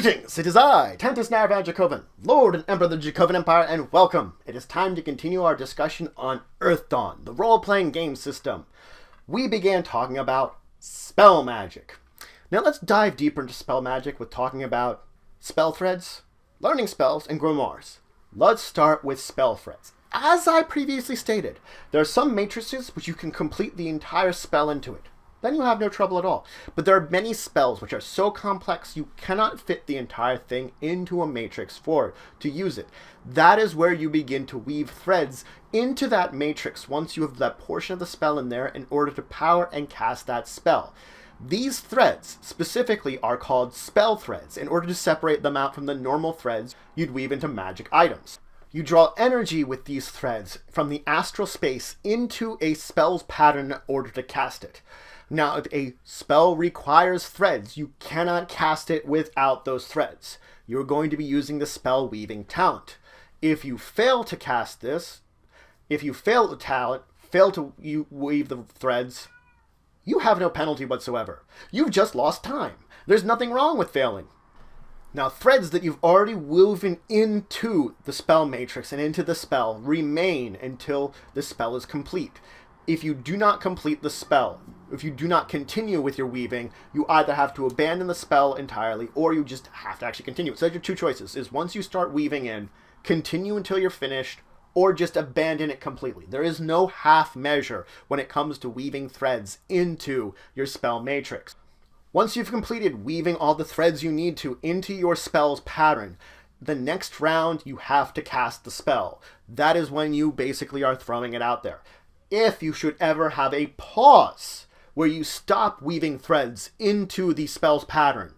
Greetings! It is I, Tentus Naravan Dracovin, Lord and Emperor of the Dracovin Empire, and welcome! It is time to continue our discussion on EARTHDAWN, the role-playing game system. We began talking about spell magic. Now let's dive deeper into spell magic with talking about spell threads, learning spells, and grimoires. Let's start with spell threads. As I previously stated, there are some matrices which you can complete the entire spell into it. Then you have no trouble at all. But there are many spells which are so complex you cannot fit the entire thing into a matrix to use it. That is where you begin to weave threads into that matrix once you have that portion of the spell in there in order to power and cast that spell. These threads specifically are called spell threads in order to separate them out from the normal threads you'd weave into magic items. You draw energy with these threads from the astral space into a spell's pattern in order to cast it. Now, if a spell requires threads, you cannot cast it without those threads. You're going to be using the spell weaving talent. If you fail to cast this, if you fail the talent, weave the threads, you have no penalty whatsoever. You've just lost time. There's nothing wrong with failing. Now, threads that you've already woven into the spell matrix and into the spell remain until the spell is complete. If you do not complete the spell, if you do not continue with your weaving, you either have to abandon the spell entirely or you just have to actually continue. So your two choices is once you start weaving in, continue until you're finished or just abandon it completely. There is no half measure when it comes to weaving threads into your spell matrix. Once you've completed weaving all the threads you need to into your spell's pattern, the next round you have to cast the spell. That is when you basically are throwing it out there. If you should ever have a pause where you stop weaving threads into the spell's pattern,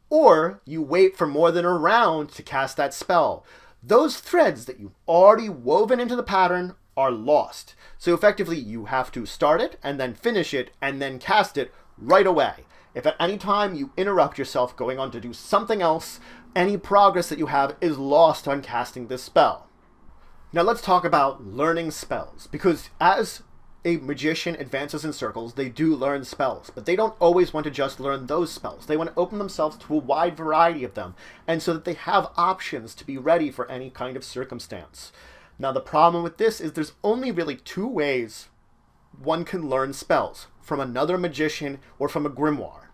or you wait for more than a round to cast that spell, those threads that you've already woven into the pattern are lost. So effectively you have to start it and then finish it and then cast it right away. If at any time you interrupt yourself going on to do something else, any progress that you have is lost on casting this spell. Now let's talk about learning spells, because as a magician advances in circles, they do learn spells, but they don't always want to just learn those spells. They want to open themselves to a wide variety of them, and so that they have options to be ready for any kind of circumstance. Now the problem with this is there's only really two ways one can learn spells, from another magician or from a grimoire.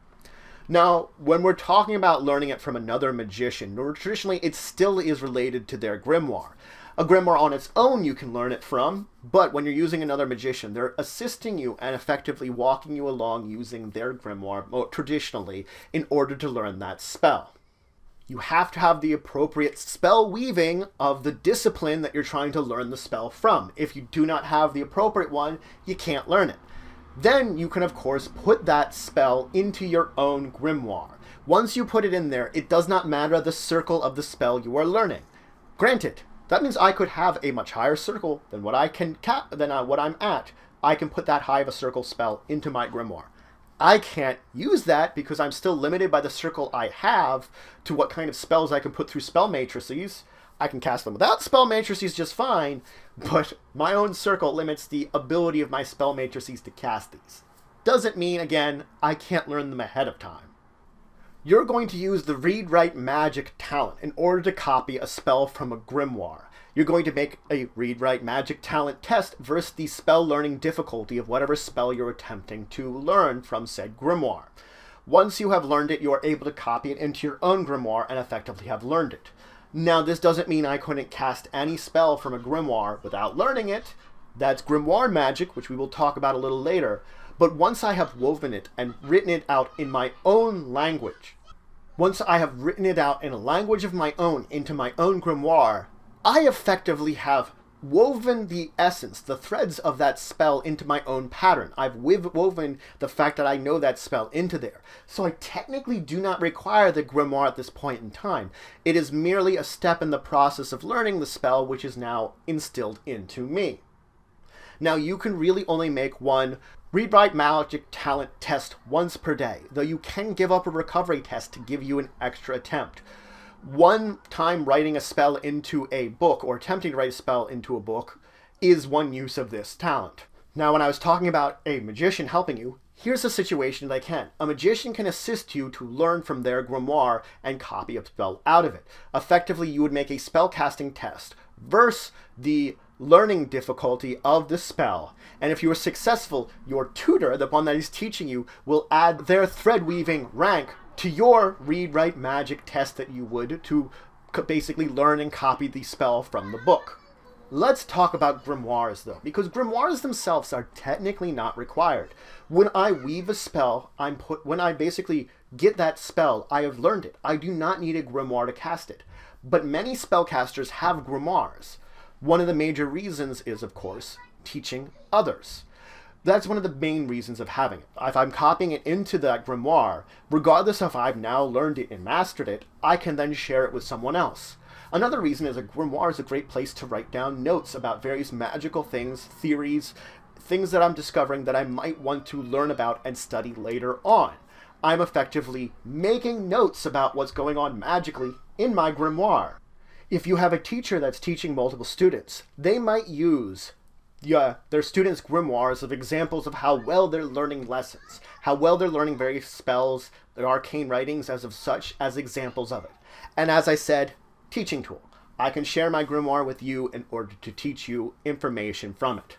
Now, when we're talking about learning it from another magician, traditionally it still is related to their grimoire. A grimoire on its own you can learn it from, but when you're using another magician, they're assisting you and effectively walking you along using their grimoire, traditionally, in order to learn that spell. You have to have the appropriate spell weaving of the discipline that you're trying to learn the spell from. If you do not have the appropriate one, you can't learn it. Then you can, of course, put that spell into your own grimoire. Once you put it in there, it does not matter the circle of the spell you are learning. Granted, that means I could have a much higher circle than what what I'm at. I can put that high of a circle spell into my grimoire. I can't use that because I'm still limited by the circle I have to what kind of spells I can put through spell matrices. I can cast them without spell matrices just fine, but my own circle limits the ability of my spell matrices to cast these. Doesn't mean, again, I can't learn them ahead of time. You're going to use the read-write magic talent in order to copy a spell from a grimoire. You're going to make a read-write magic talent test versus the spell learning difficulty of whatever spell you're attempting to learn from said grimoire. Once you have learned it, you are able to copy it into your own grimoire and effectively have learned it. Now, this doesn't mean I couldn't cast any spell from a grimoire without learning it. That's grimoire magic, which we will talk about a little later. But once I have woven it and written it out in my own language, once I have written it out in a language of my own into my own grimoire, I effectively have woven the essence, the threads of that spell into my own pattern. I've woven the fact that I know that spell into there. So I technically do not require the grimoire at this point in time. It is merely a step in the process of learning the spell, which is now instilled into me. Now, you can really only make one read-write magic talent test once per day, though you can give up a recovery test to give you an extra attempt. One time writing a spell into a book, or attempting to write a spell into a book, is one use of this talent. Now, when I was talking about a magician helping you, Here's a situation they can. A magician can assist you to learn from their grimoire and copy a spell out of it. Effectively, you would make a spellcasting test versus the learning difficulty of the spell. And if you are successful, your tutor, the one that is teaching you, will add their thread-weaving rank to your read-write magic test that you would to basically learn and copy the spell from the book. Let's talk about grimoires, though, because grimoires themselves are technically not required. When I weave a spell, when I basically get that spell, I have learned it. I do not need a grimoire to cast it. But many spellcasters have grimoires. One of the major reasons is, of course, teaching others. That's one of the main reasons of having it. If I'm copying it into that grimoire, regardless if I've now learned it and mastered it, I can then share it with someone else. Another reason is a grimoire is a great place to write down notes about various magical things, theories, things that I'm discovering that I might want to learn about and study later on. I'm effectively making notes about what's going on magically in my grimoire. If you have a teacher that's teaching multiple students, they might use their students' grimoires of examples of how well they're learning lessons, how well they're learning various spells, their arcane writings as of such, as examples of it. And as I said, teaching tool. I can share my grimoire with you in order to teach you information from it.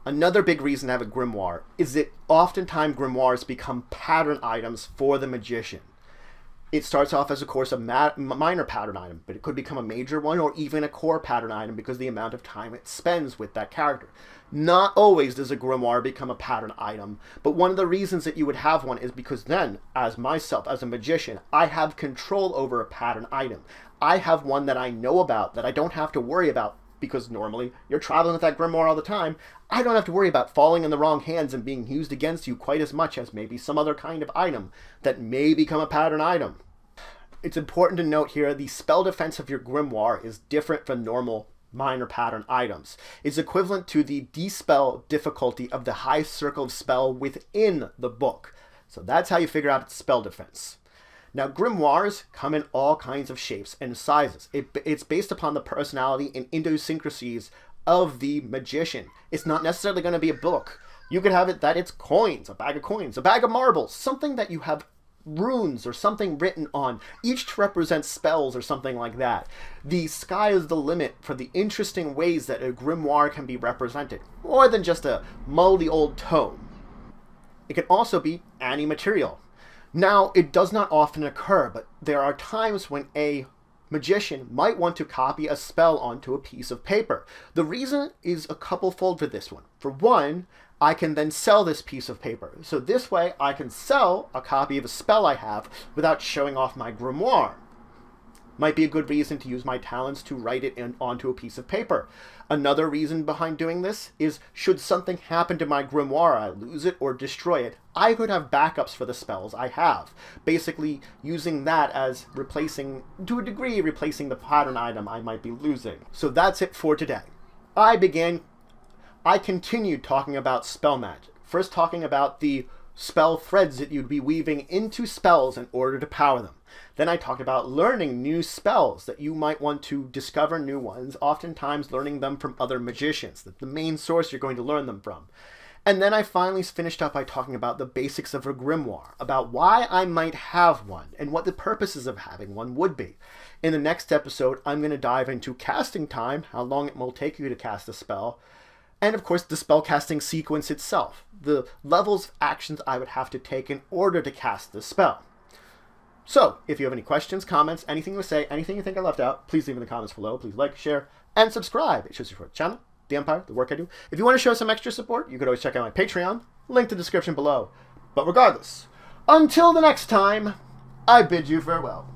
Another big reason to have a grimoire is that oftentimes grimoires become pattern items for the magician. It starts off as, of course, a minor pattern item, but it could become a major one or even a core pattern item because of the amount of time it spends with that character. Not always does a grimoire become a pattern item, but one of the reasons that you would have one is because then, as myself, as a magician, I have control over a pattern item. I have one that I know about, that I don't have to worry about, because normally you're traveling with that grimoire all the time. I don't have to worry about falling in the wrong hands and being used against you quite as much as maybe some other kind of item that may become a pattern item. It's important to note here, the spell defense of your grimoire is different from normal minor pattern items. It's equivalent to the dispel difficulty of the high circle of spell within the book. So that's how you figure out its spell defense. Now, grimoires come in all kinds of shapes and sizes. It's based upon the personality and idiosyncrasies of the magician. It's not necessarily going to be a book. You could have it that it's coins, a bag of marbles, something that you have runes or something written on, each to represent spells or something like that. The sky is the limit for the interesting ways that a grimoire can be represented, more than just a moldy old tome. It can also be any material. Now, it does not often occur, but there are times when a magician might want to copy a spell onto a piece of paper. The reason is a couple-fold for this one. For one, I can then sell this piece of paper. So this way, I can sell a copy of a spell I have without showing off my grimoire. Might be a good reason to use my talents to write it onto a piece of paper. Another reason behind doing this is, should something happen to my grimoire, I lose it or destroy it, I could have backups for the spells I have. Basically using that as replacing, to a degree, replacing the pattern item I might be losing. So that's it for today. I continued talking about spell magic. First talking about the spell threads that you'd be weaving into spells in order to power them. Then I talked about learning new spells that you might want to discover new ones, oftentimes learning them from other magicians. That's the main source you're going to learn them from. And then I finally finished up by talking about the basics of a grimoire, about why I might have one, and what the purposes of having one would be. In the next episode, I'm going to dive into casting time, how long it will take you to cast a spell, and of course the spellcasting sequence itself, the levels of actions I would have to take in order to cast the spell. So, if you have any questions, comments, anything to say, anything you think I left out, please leave in the comments below. Please like, share, and subscribe. It shows you support the channel, the Empire, the work I do. If you want to show some extra support, you could always check out my Patreon, link in the description below. But regardless, until the next time, I bid you farewell.